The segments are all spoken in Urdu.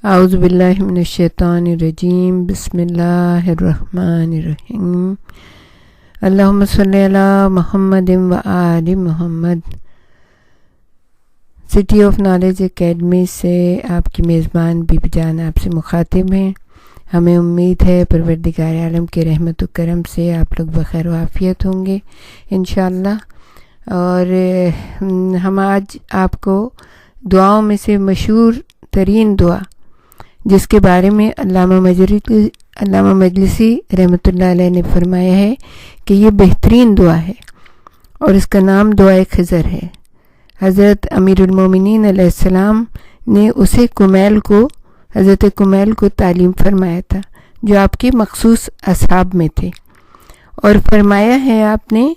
اعوذ باللہ من الشیطان الرجیم بسم اللہ الرحمن الرحیم اللہم صلی علی محمد و آل محمد۔ سٹی آف نالج اکیڈمی سے آپ کی میزبان بی بی جان آپ سے مخاطب ہیں۔ ہمیں امید ہے پروردگار عالم کے رحمت و کرم سے آپ لوگ بخیر و عافیت ہوں گے انشاءاللہ۔ اور ہم آج آپ کو دعاؤں میں سے مشہور ترین دعا، جس کے بارے میں علامہ مجلسی رحمۃ اللہ علیہ نے فرمایا ہے کہ یہ بہترین دعا ہے، اور اس کا نام دعائے خضر ہے۔ حضرت امیر المومنین علیہ السلام نے اسے حضرت کمیل کو تعلیم فرمایا تھا، جو آپ کے مخصوص اصحاب میں تھے، اور فرمایا ہے آپ نے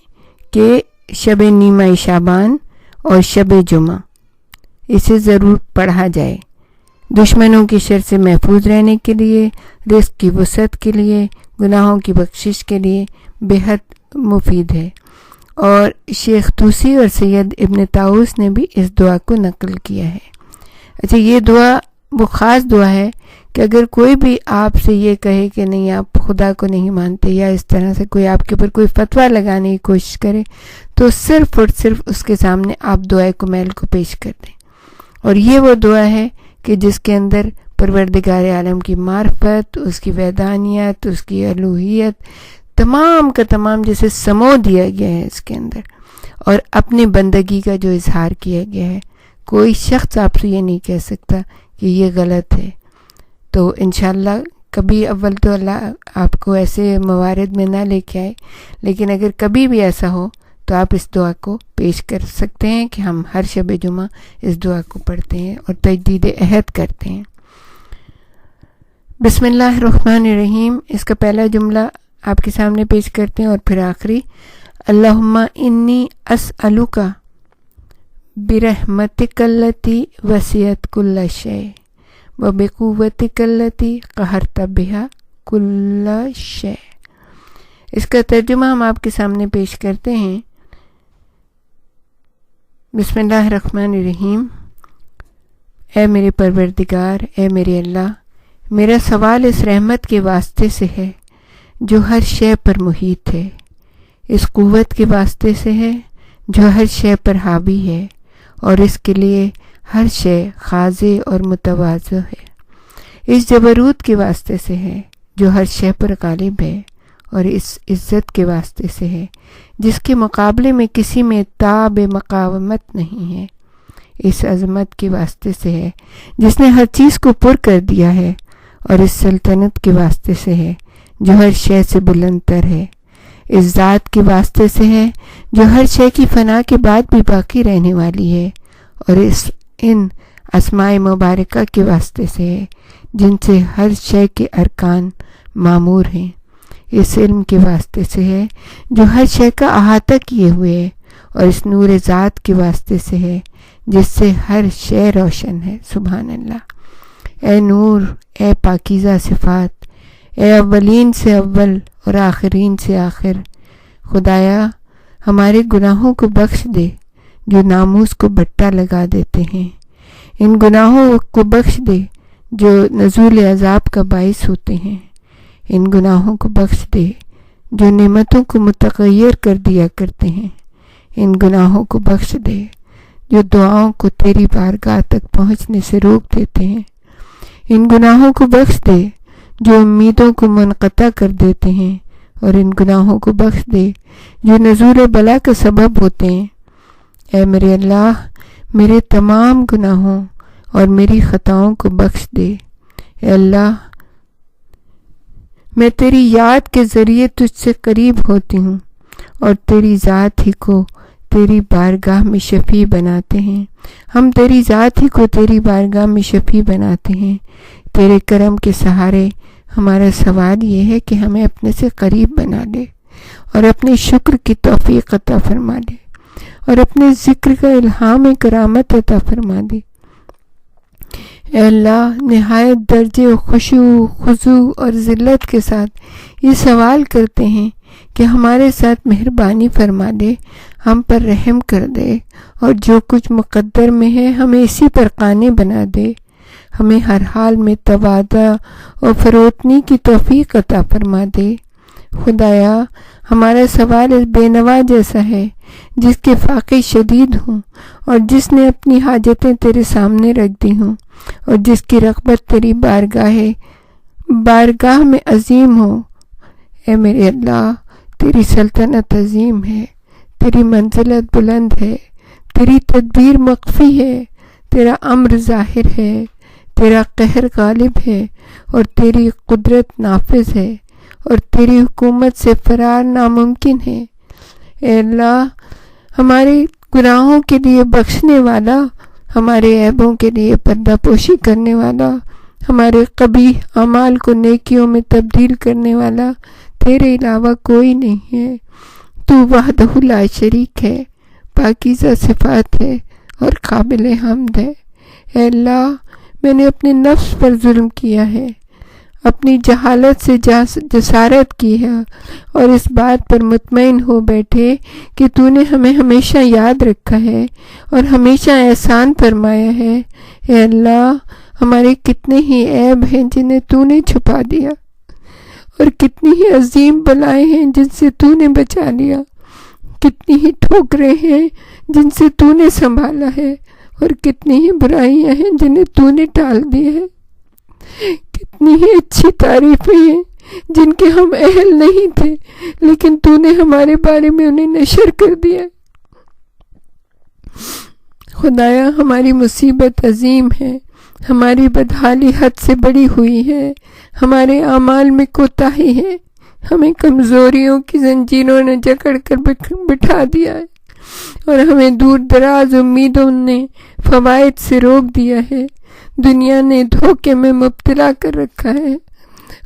کہ شب نیمہ شعبان اور شب جمعہ اسے ضرور پڑھا جائے، دشمنوں کی شر سے محفوظ رہنے کے لیے، رزق کی وسعت کے لیے، گناہوں کی بخشش کے لیے بے حد مفید ہے۔ اور شیخ طوسی اور سید ابن طاؤس نے بھی اس دعا کو نقل کیا ہے۔ اچھا، یہ دعا وہ خاص دعا ہے کہ اگر کوئی بھی آپ سے یہ کہے کہ نہیں آپ خدا کو نہیں مانتے، یا اس طرح سے کوئی آپ کے اوپر کوئی فتویٰ لگانے کی کوشش کرے، تو صرف اور صرف اس کے سامنے آپ دعائے کمیل کو پیش کر دیں۔ اور یہ وہ دعا ہے کہ جس کے اندر پروردگار عالم کی معرفت، اس کی وحدانیت، اس کی الوہیت، تمام کا تمام جسے سمو دیا گیا ہے اس کے اندر، اور اپنی بندگی کا جو اظہار کیا گیا ہے۔ کوئی شخص آپ سے یہ نہیں کہہ سکتا کہ یہ غلط ہے۔ تو انشاءاللہ کبھی اول تو اللہ آپ کو ایسے موارد میں نہ لے کے آئے، لیکن اگر کبھی بھی ایسا ہو تو آپ اس دعا کو پیش کر سکتے ہیں کہ ہم ہر شب جمعہ اس دعا کو پڑھتے ہیں اور تجدید عہد کرتے ہیں۔ بسم اللہ الرحمن الرحیم، اس کا پہلا جملہ آپ کے سامنے پیش کرتے ہیں، اور پھر آخری اللہم انی اسألک برحمتک التی وسعت کل شیء وبقوتک التی قہرت بہا کل شیء۔ اس کا ترجمہ ہم آپ کے سامنے پیش کرتے ہیں۔ بسم اللہ الرحمن الرحیم، اے میرے پروردگار، اے میرے اللہ، میرا سوال اس رحمت کے واسطے سے ہے جو ہر شے پر محیط ہے، اس قوت کے واسطے سے ہے جو ہر شے پر حاوی ہے، اور اس کے لیے ہر شے خاضع اور متواضع ہے، اس جبروت کے واسطے سے ہے جو ہر شے پر غالب ہے، اور اس عزت کے واسطے سے ہے جس کے مقابلے میں کسی میں تاب مقاومت نہیں ہے، اس عظمت کے واسطے سے ہے جس نے ہر چیز کو پر کر دیا ہے، اور اس سلطنت کے واسطے سے ہے جو ہر شے سے بلند تر ہے، اس ذات کے واسطے سے ہے جو ہر شے کی فنا کے بعد بھی باقی رہنے والی ہے، اور ان اسماء مبارکہ کے واسطے سے ہے جن سے ہر شے کے ارکان معمور ہیں، اس علم کے واسطے سے ہے جو ہر شے کا احاطہ کیے ہوئے ہے، اور اس نور ذات کے واسطے سے ہے جس سے ہر شے روشن ہے۔ سبحان اللہ۔ اے نور، اے پاکیزہ صفات، اے اولین سے اول اور آخرین سے آخر، خدایا ہمارے گناہوں کو بخش دے جو ناموس کو بٹا لگا دیتے ہیں، ان گناہوں کو بخش دے جو نزول عذاب کا باعث ہوتے ہیں، ان گناہوں کو بخش دے جو نعمتوں کو متغیر کر دیا کرتے ہیں، ان گناہوں کو بخش دے جو دعاؤں کو تیری بارگاہ تک پہنچنے سے روک دیتے ہیں، ان گناہوں کو بخش دے جو امیدوں کو منقطع کر دیتے ہیں، اور ان گناہوں کو بخش دے جو نزول بلا کا سبب ہوتے ہیں۔ اے میرے اللہ، میرے تمام گناہوں اور میری خطاؤں کو بخش دے۔ اے اللہ، میں تیری یاد کے ذریعے تجھ سے قریب ہوتی ہوں، اور تیری ذات ہی کو تیری بارگاہ میں شفیع بناتے ہیں، ہم تیری ذات ہی کو تیری بارگاہ میں شفیع بناتے ہیں۔ تیرے کرم کے سہارے ہمارا سوال یہ ہے کہ ہمیں اپنے سے قریب بنا لے، اور اپنے شکر کی توفیق عطا فرما دے، اور اپنے ذکر کا الہام کرامت عطا فرما دے۔ اے اللہ، نہایت درجے خشوع، خضوع اور ذلت کے ساتھ یہ سوال کرتے ہیں کہ ہمارے ساتھ مہربانی فرما دے، ہم پر رحم کر دے، اور جو کچھ مقدر میں ہے ہمیں اسی پر قانع بنا دے۔ ہمیں ہر حال میں تواضع اور فروتنی کی توفیق عطا فرما دے۔ خدایا ہمارا سوال اس بے نوا جیسا ہے جس کے فاقے شدید ہوں اور جس نے اپنی حاجتیں تیرے سامنے رکھ دی ہوں اور جس کی رغبت تیری بارگاہ میں عظیم ہو۔ اے میرے اللہ، تیری سلطنت عظیم ہے، تیری منزلت بلند ہے، تیری تدبیر مخفی ہے، تیرا امر ظاہر ہے، تیرا قہر غالب ہے اور تیری قدرت نافذ ہے اور تیری حکومت سے فرار ناممکن ہے۔ اے اللہ، ہمارے گناہوں کے لیے بخشنے والا، ہمارے عیبوں کے لیے پردہ پوشی کرنے والا، ہمارے قبیح اعمال کو نیکیوں میں تبدیل کرنے والا تیرے علاوہ کوئی نہیں ہے۔ تو وحدہ لا شریک ہے، پاکیزہ صفات ہے اور قابل حمد ہے۔ اے اللہ، میں نے اپنے نفس پر ظلم کیا ہے، اپنی جہالت سے جسارت کی ہے اور اس بات پر مطمئن ہو بیٹھے کہ تو نے ہمیں ہمیشہ یاد رکھا ہے اور ہمیشہ احسان فرمایا ہے۔ اے اللہ، ہمارے کتنے ہی عیب ہیں جنہیں تو نے چھپا دیا اور کتنی ہی عظیم بلائیں ہیں جن سے تو نے بچا لیا، کتنی ہی ٹھوکریں ہیں جن سے تو نے سنبھالا ہے اور کتنی ہی برائیاں ہیں جنہیں تو نے ٹال دیا ہے، کتنی ہی اچھی تعریفیں ہیں جن کے ہم اہل نہیں تھے لیکن تو نے ہمارے بارے میں انہیں نشر کر دیا۔ خدایا ہماری مصیبت عظیم ہے، ہماری بدحالی حد سے بڑی ہوئی ہے، ہمارے اعمال میں کوتاہی ہے، ہمیں کمزوریوں کی زنجیروں نے جکڑ کر بٹھا دیا ہے اور ہمیں دور دراز امیدوں نے فوائد سے روک دیا ہے، دنیا نے دھوکے میں مبتلا کر رکھا ہے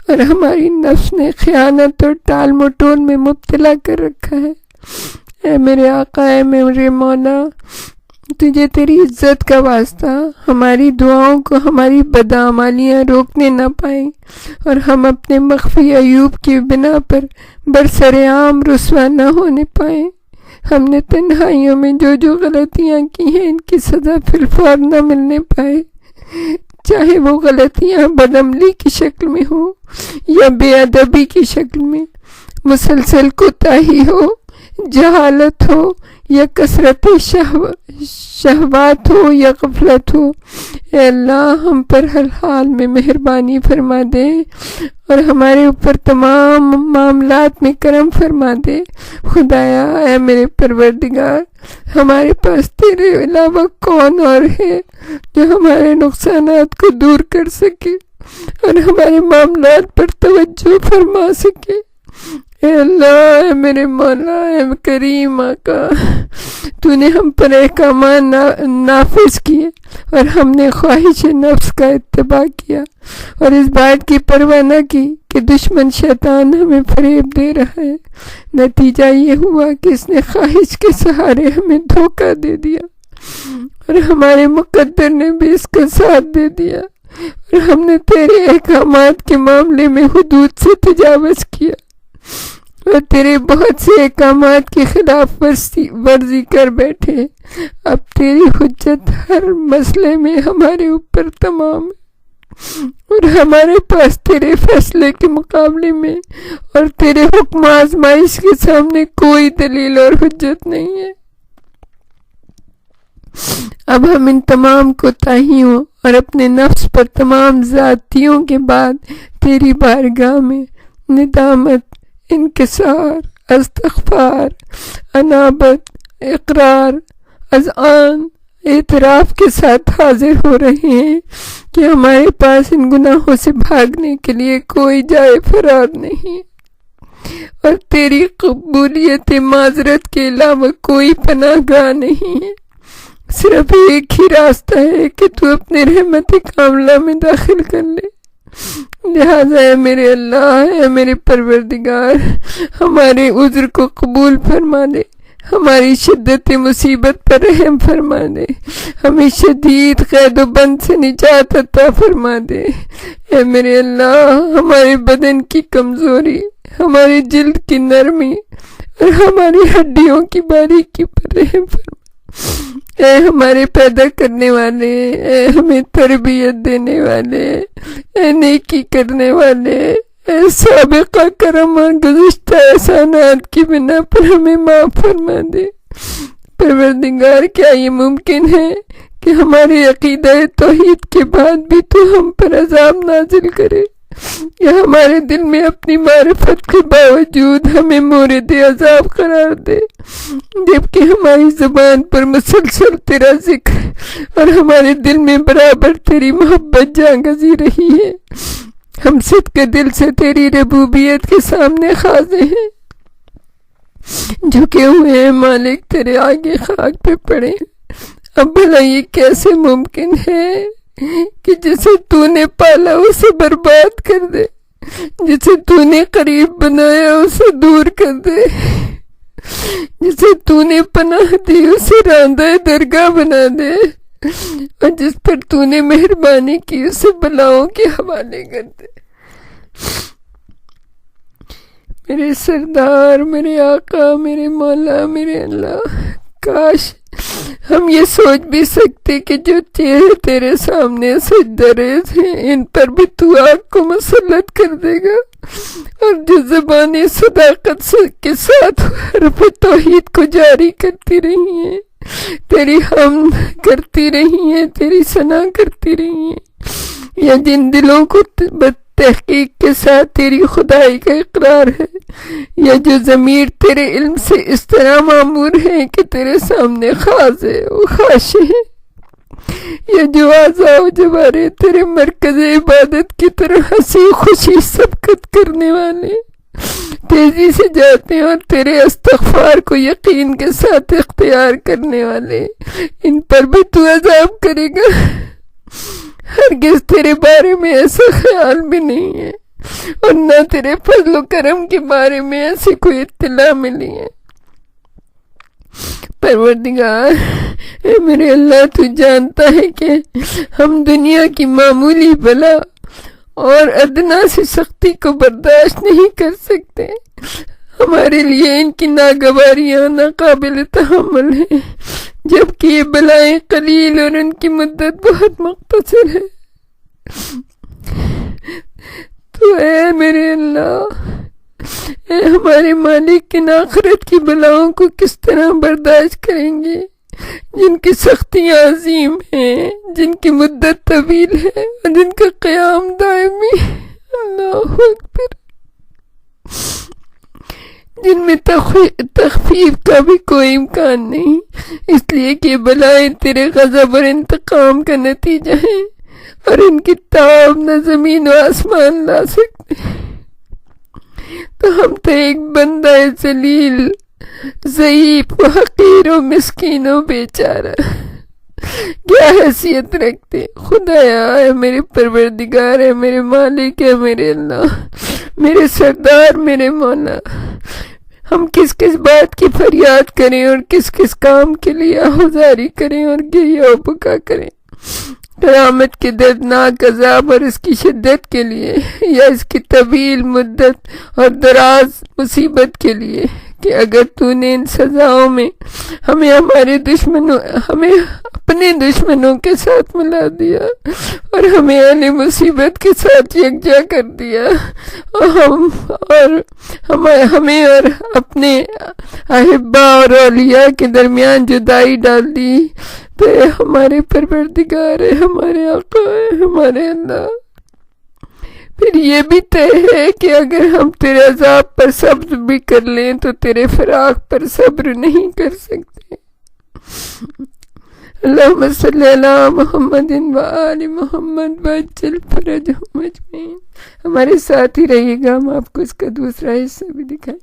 اور ہماری نفس نے خیانت اور ٹال مٹول میں مبتلا کر رکھا ہے۔ اے میرے آقا، اے میرے مولا، تجھے تیری عزت کا واسطہ ہماری دعاؤں کو ہماری بدعمالیاں روکنے نہ پائیں اور ہم اپنے مخفی عیوب کی بنا پر برسر عام رسوا نہ ہونے پائیں۔ ہم نے تنہائیوں میں جو غلطیاں کی ہیں ان کی سزا فی الفور نہ ملنے پائے، چاہے وہ غلطیاں بدعملی کی شکل میں ہو یا بے ادبی کی شکل میں، مسلسل کوتاہی ہو، جہالت ہو یا کثرت شہوات ہو یا غفلت ہو۔ اے اللہ، ہم پر ہر حال میں مہربانی فرما دے اور ہمارے اوپر تمام معاملات میں کرم فرما دے۔ خدایا، اے میرے پروردگار، ہمارے پاس تیرے علاوہ کون اور ہے جو ہمارے نقصانات کو دور کر سکے اور ہمارے معاملات پر توجہ فرما سکے۔ اے اللہ، اے میرے مولا، اے کریم آقا، تو نے ہم پر احکامات نافذ کیے اور ہم نے خواہش نفس کا اتباع کیا اور اس بات کی پرواہ نہ کی کہ دشمن شیطان ہمیں فریب دے رہا ہے۔ نتیجہ یہ ہوا کہ اس نے خواہش کے سہارے ہمیں دھوکہ دے دیا اور ہمارے مقدر نے بھی اس کا ساتھ دے دیا اور ہم نے تیرے احکامات کے معاملے میں حدود سے تجاوز کیا اور تیرے بہت سے احکامات کی خلاف ورزی کر بیٹھے۔ اب تیری حجت ہر مسئلے میں ہمارے اوپر تمام ہے اور ہمارے پاس تیرے فیصلے کے مقابلے میں اور تیرے حکم آزمائش کے سامنے کوئی دلیل اور حجت نہیں ہے۔ اب ہم ان تمام کوتاہیوں اور اپنے نفس پر تمام زیادتیوں کے بعد تیری بارگاہ میں ندامت، انکسار، استغفار، انابت، اقرار، اذعان، اعتراف کے ساتھ حاضر ہو رہے ہیں کہ ہمارے پاس ان گناہوں سے بھاگنے کے لیے کوئی جائے فرار نہیں اور تیری قبولیت معذرت کے علاوہ کوئی پناہ گاہ نہیں ہے۔ صرف ایک ہی راستہ ہے کہ تو اپنے رحمت کاملہ میں داخل کر لے۔ لہٰذا اے میرے اللہ، اے میرے پروردگار، ہمارے عذر کو قبول فرما دے، ہماری شدت مصیبت پر رحم فرما دے، ہمیں شدید قید و بند سے نجات عطا فرما دے۔ اے میرے اللہ، ہمارے بدن کی کمزوری، ہماری جلد کی نرمی اور ہماری ہڈیوں کی باریکی پر رحم فرما اے ہمارے پیدا کرنے والے، اے ہمیں تربیت دینے والے، اے نیکی کرنے والے، اے سابقہ کرم اور گزشتہ احسانات کی بنا پر ہمیں معاف فرما دے۔ پروردگار، کیا یہ ممکن ہے کہ ہمارے عقیدہ توحید کے بعد بھی تو ہم پر عذاب نازل کرے، یا ہمارے دل میں اپنی معرفت کے باوجود ہمیں مورد عذاب قرار دے، جبکہ ہماری زبان پر مسلسل تیرا ذکر اور ہمارے دل میں برابر تیری محبت جاں گزی رہی ہے۔ ہم صدق دل سے تیری ربوبیت کے سامنے خاضع ہیں، جھکے ہوئے ہیں مالک، تیرے آگے خاک پہ پڑے۔ اب بھلا یہ کیسے ممکن ہے کہ جسے تو نے پالا اسے برباد کر دے، جسے تو نے قریب بنایا اسے دور کر دے، جسے تو نے پناہ دی اسے راندہ درگاہ بنا دے، اور جس پر تو نے مہربانی کی اسے بلاؤں کے حوالے کر دے۔ میرے سردار، میرے آقا، میرے مولا، میرے اللہ، کاش ہم یہ سوچ بھی سکتے کہ جو چہرے تیرے سامنے سجدہ ریز ہیں ان پر بھی تو آگ کو مسلط کر دے گا، اور جو زبانیں صداقت کے ساتھ حرف توحید کو جاری کرتی رہی ہیں، تیری حمد کرتی رہی ہیں، تیری ثنا کرتی رہی ہیں، یا جن دلوں کو تحقیق کے ساتھ تیری خدائی کا اقرار ہے، یا جو ضمیر تیرے علم سے اس طرح معمور ہے کہ تیرے سامنے خاضع و خاشع ہے، یا جو اعضاء و جوارے تیرے مرکز عبادت کی طرح ہنسی خوشی سبقت کرنے والے تیزی سے جاتے ہیں، اور تیرے استغفار کو یقین کے ساتھ اختیار کرنے والے، ان پر بھی تو عذاب کرے گا۔ ہرگز تیرے بارے میں ایسا خیال بھی نہیں ہے، اور نہ تیرے فضل و کرم کے بارے میں ایسی کوئی اطلاع ملی ہے۔ پروردگار، اے میرے اللہ، تو جانتا ہے کہ ہم دنیا کی معمولی بلا اور ادنا سی سختی کو برداشت نہیں کر سکتے، ہمارے لیے ان کی ناگواریاں ناقابل تحمل ہیں، جبکہ یہ بلائیں قلیل اور ان کی مدت بہت مختصر ہے۔ تو اے میرے اللہ، اے ہمارے مالک، ان آخرت کی بلاؤں کو کس طرح برداشت کریں گے جن کی سختیاں عظیم ہیں، جن کی مدت طویل ہے، اور جن کا قیام دائمی، اللہ اکبر، جن میں تخفیف کا بھی کوئی امکان نہیں، اس لیے کہ بلائیں تیرے غضب اور انتقام کا نتیجہ ہیں، اور ان کی تاب نہ زمین و آسمان لا سکتے۔ تو ہم تو ایک بندہ ذلیل، ضعیف و حقیر و مسکین و بیچارہ کیا حیثیت رکھتے؟ خدایا، اے میرے پروردگار، اے میرے مالک، اے میرے اللہ، میرے سردار، میرے مولا، ہم کس کس بات کی فریاد کریں اور کس کس کام کے لیے آہوزاری کریں اور گریہ و بکا کریں؟ قیامت کے دردناک عذاب اور اس کی شدت کے لیے، یا اس کی طویل مدت اور دراز مصیبت کے لیے کہ اگر تو نے ان سزاؤں میں ہمیں اپنے دشمنوں کے ساتھ ملا دیا اور ہمیں اہل مصیبت کے ساتھ یکجا کر دیا، اور ہمیں اور اپنے احباء اور اولیاء کے درمیان جدائی ڈال دی، تو اے ہمارے پروردگار، اے ہمارے آقا، اے ہمارے اللہ، پھر یہ بھی طے ہے کہ اگر ہم تیرے عذاب پر صبر بھی کر لیں تو تیرے فراق پر صبر نہیں کر سکتے۔ اللہم صلی علی محمد و آل محمد وعجل فرجہم اجمعین۔ ہمارے ساتھ ہی رہیے گا، ہم آپ کو اس کا دوسرا حصہ بھی دکھائیں۔